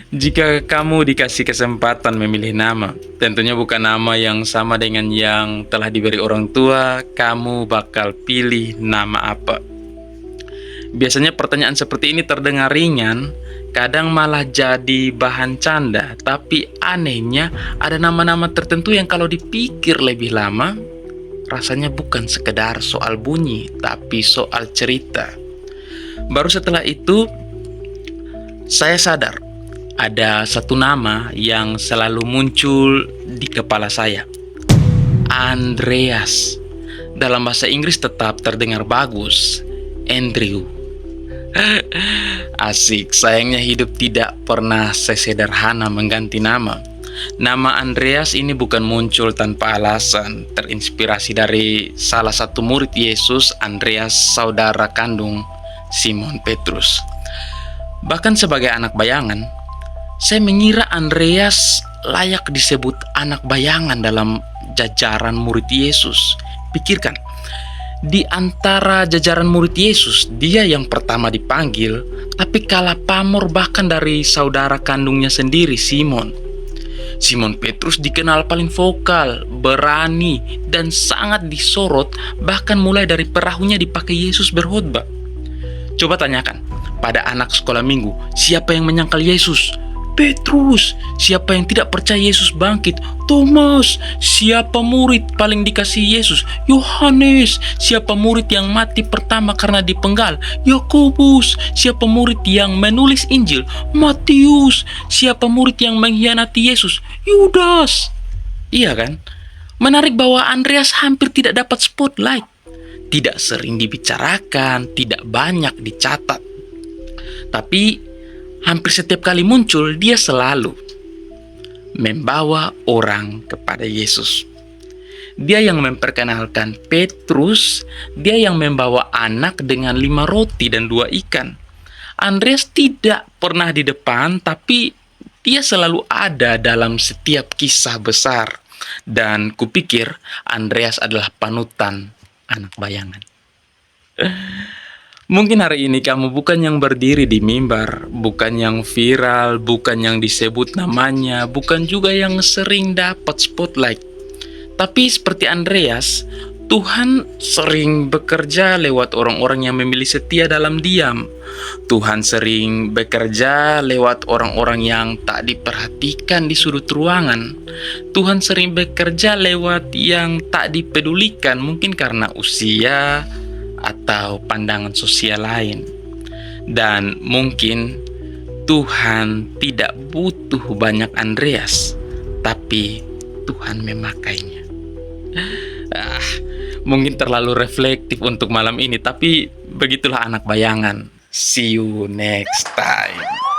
Jika kamu dikasih kesempatan memilih nama, tentunya bukan nama yang sama dengan yang telah diberi orang tua, kamu bakal pilih nama apa? Biasanya pertanyaan seperti ini terdengar ringan, kadang malah jadi bahan canda, tapi anehnya ada nama-nama tertentu yang kalau dipikir lebih lama, rasanya bukan sekedar soal bunyi, tapi soal cerita. Baru setelah itu, saya sadar ada satu nama yang selalu muncul di kepala saya. Andreas. Dalam bahasa Inggris tetap terdengar bagus. Andrew. Asik, sayangnya hidup tidak pernah sesederhana mengganti nama. Nama Andreas ini bukan muncul tanpa alasan, terinspirasi dari salah satu murid Yesus, Andreas, saudara kandung Simon Petrus. Bahkan sebagai anak bayangan, saya mengira Andreas layak disebut anak bayangan dalam jajaran murid Yesus. Pikirkan, di antara jajaran murid Yesus, dia yang pertama dipanggil, tapi kalah pamor bahkan dari saudara kandungnya sendiri, Simon. Simon Petrus dikenal paling vokal, berani, dan sangat disorot, bahkan mulai dari perahunya dipakai Yesus berkhotbah. Coba tanyakan, pada anak sekolah minggu, siapa yang menyangkal Yesus? Petrus. Siapa yang tidak percaya Yesus bangkit? Thomas. Siapa murid paling dikasih Yesus? Yohanes. Siapa murid yang mati pertama karena dipenggal? Yakobus. Siapa murid yang menulis Injil? Matius. Siapa murid yang mengkhianati Yesus? Yudas. Iya kan? Menarik bahwa Andreas hampir tidak dapat spotlight. Tidak sering dibicarakan, tidak banyak dicatat. Tapi hampir setiap kali muncul, dia selalu membawa orang kepada Yesus. Dia yang memperkenalkan Petrus, dia yang membawa anak dengan 5 roti dan 2 ikan. Andreas tidak pernah di depan, tapi dia selalu ada dalam setiap kisah besar. Dan kupikir Andreas adalah panutan anak bayangan. Mungkin hari ini kamu bukan yang berdiri di mimbar, bukan yang viral, bukan yang disebut namanya, bukan juga yang sering dapat spotlight. Tapi seperti Andreas, Tuhan sering bekerja lewat orang-orang yang memilih setia dalam diam. Tuhan sering bekerja lewat orang-orang yang tak diperhatikan di sudut ruangan. Tuhan sering bekerja lewat yang tak dipedulikan, mungkin karena usia atau pandangan sosial lain. Dan mungkin Tuhan tidak butuh banyak Andreas, tapi Tuhan memakainya. Mungkin terlalu reflektif untuk malam ini, tapi begitulah anak bayangan. See you next time.